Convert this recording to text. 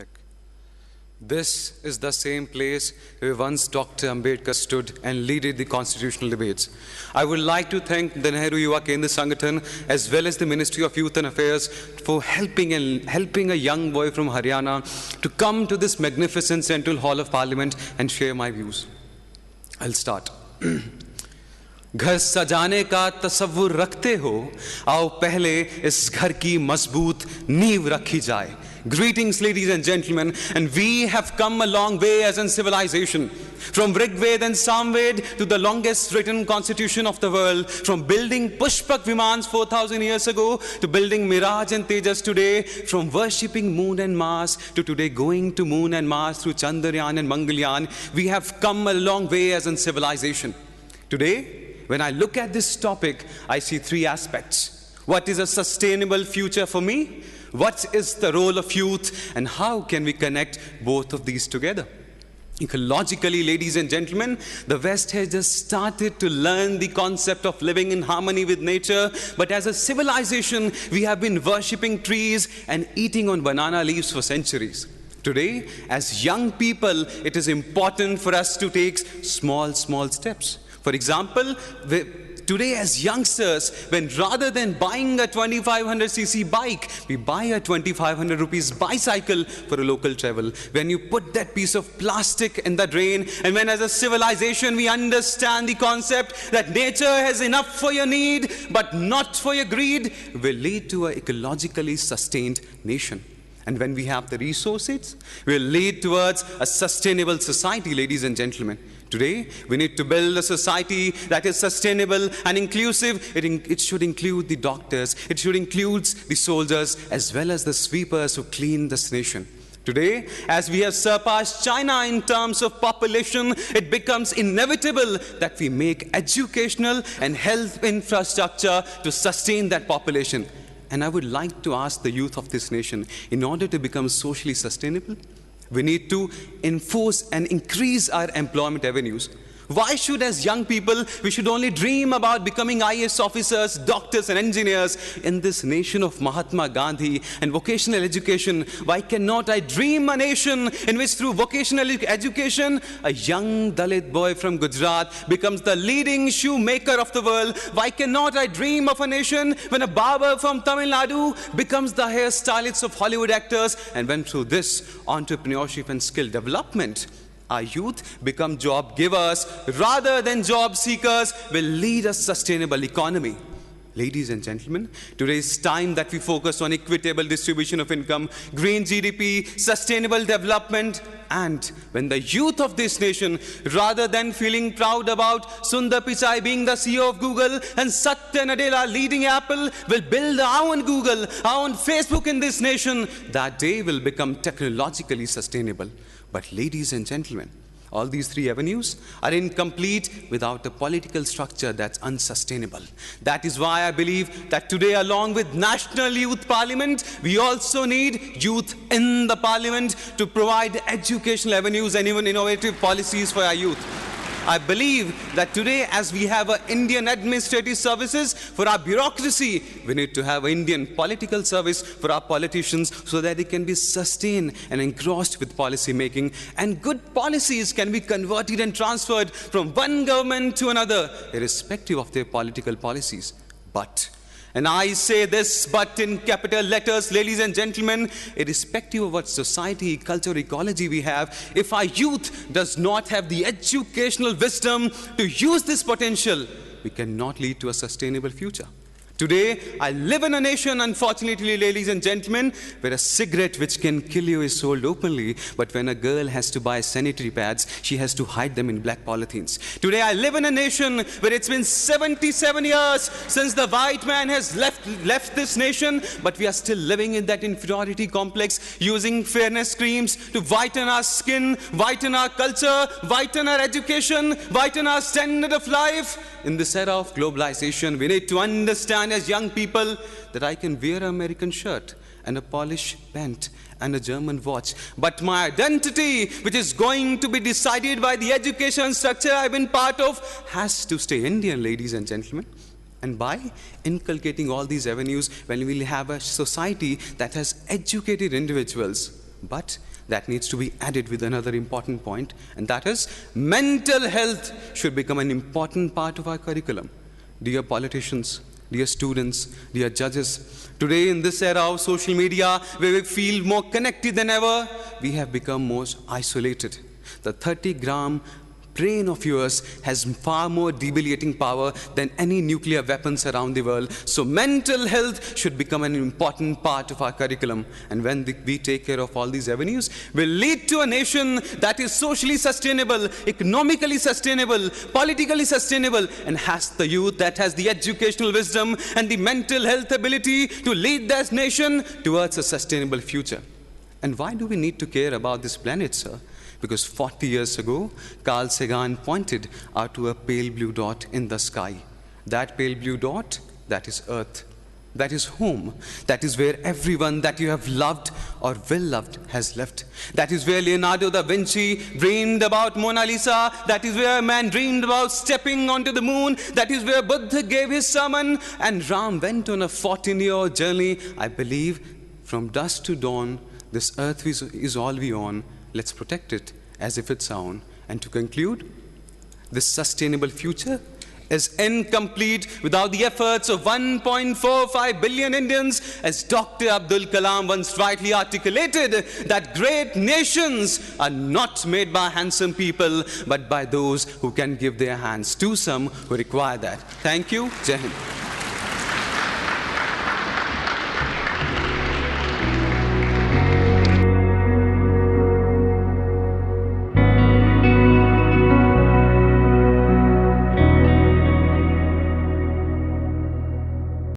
Check. This is the same place where once Dr. Ambedkar stood and led the constitutional debates. I would like to thank the Nehru Yuva Kendra Sangathan as well as the Ministry of Youth and Affairs for helping a young boy from Haryana to come to this magnificent Central Hall of Parliament and share my views. I'll start. घर सजाने का तसव्वुर रखते हो, आओ पहले इस घर की मजबूत नींव रखी जाए. Greetings, ladies and gentlemen, and we have come a long way as in civilization. From Rig Veda and Samved to the longest written constitution of the world, from building Pushpak Vimans 4,000 years ago to building Miraj and Tejas today, from worshipping moon and Mars to today going to moon and Mars through Chandrayaan and Mangalyaan, we have come a long way as in civilization. Today, when I look at this topic, I see three aspects. What is a sustainable future for me? What is the role of youth? And how can we connect both of these together? Ecologically, ladies and gentlemen, the West has just started to learn the concept of living in harmony with nature. But as a civilization, we have been worshipping trees and eating on banana leaves for centuries. Today, as young people, it is important for us to take small steps. For example, today as youngsters, when rather than buying a 2500cc bike, we buy a 2500 rupees bicycle for a local travel. When you put that piece of plastic in the drain, and when as a civilization we understand the concept that nature has enough for your need, but not for your greed, will lead to an ecologically sustained nation. And when we have the resources, will lead towards a sustainable society, ladies and gentlemen. Today, we need to build a society that is sustainable and inclusive. It should include the doctors, it should include the soldiers, as well as the sweepers who clean this nation. Today, as we have surpassed China in terms of population, it becomes inevitable that we make educational and health infrastructure to sustain that population. And I would like to ask the youth of this nation, in order to become socially sustainable, we need to enforce and increase our employment avenues. Why should, as young people, we should only dream about becoming IAS officers, doctors and engineers in this nation of Mahatma Gandhi and vocational education? Why cannot I dream a nation in which through vocational education, a young Dalit boy from Gujarat becomes the leading shoemaker of the world? Why cannot I dream of a nation when a barber from Tamil Nadu becomes the hairstylist of Hollywood actors? And when through this entrepreneurship and skill development, our youth become job givers rather than job seekers, will lead a sustainable economy. Ladies and gentlemen, today is time that we focus on equitable distribution of income, green GDP, sustainable development, and when the youth of this nation, rather than feeling proud about Sundar Pichai being the CEO of Google and Satya Nadella leading Apple, will build our own Google, our own Facebook in this nation, that day will become technologically sustainable. But ladies and gentlemen, all these three avenues are incomplete without a political structure that's unsustainable. That is why I believe that today, along with National Youth Parliament, we also need youth in the parliament to provide educational avenues and even innovative policies for our youth. I believe that today, as we have Indian administrative services for our bureaucracy, we need to have an Indian political service for our politicians so that it can be sustained and engrossed with policy making. And good policies can be converted and transferred from one government to another, irrespective of their political policies. But, and I say this but in capital letters, ladies and gentlemen, irrespective of what society, culture, ecology we have, if our youth does not have the educational wisdom to use this potential, we cannot lead to a sustainable future. Today, I live in a nation, unfortunately, ladies and gentlemen, where a cigarette which can kill you is sold openly, but when a girl has to buy sanitary pads, she has to hide them in black polythenes. Today, I live in a nation where it's been 77 years since the white man has left this nation, but we are still living in that inferiority complex, using fairness creams to whiten our skin, whiten our culture, whiten our education, whiten our standard of life. In this era of globalization, we need to understand as young people that I can wear an American shirt and a Polish pant and a German watch, but my identity, which is going to be decided by the education structure I've been part of, has to stay Indian, ladies and gentlemen. And by inculcating all these avenues, when we'll have a society that has educated individuals, But that needs to be added with another important point, and that is mental health should become an important part of our curriculum. Dear politicians, dear students, dear judges, today in this era of social media, where we feel more connected than ever, we have become most isolated. The 30-gram brain of yours has far more debilitating power than any nuclear weapons around the world. So mental health should become an important part of our curriculum. And when we take care of all these avenues, we'll lead to a nation that is socially sustainable, economically sustainable, politically sustainable, and has the youth that has the educational wisdom and the mental health ability to lead this nation towards a sustainable future. And why do we need to care about this planet, sir? Because 40 years ago, Carl Sagan pointed out to a pale blue dot in the sky. That pale blue dot, that is Earth. That is home. That is where everyone that you have loved or will loved has left. That is where Leonardo da Vinci dreamed about Mona Lisa. That is where man dreamed about stepping onto the moon. That is where Buddha gave his sermon. And Ram went on a 14-year journey. I believe from dusk to dawn, this earth is all we own. Let's protect it as if it's our own. And to conclude, this sustainable future is incomplete without the efforts of 1.45 billion Indians, as Dr. Abdul Kalam once rightly articulated, that great nations are not made by handsome people, but by those who can give their hands to some who require that. Thank you. Jai Hind.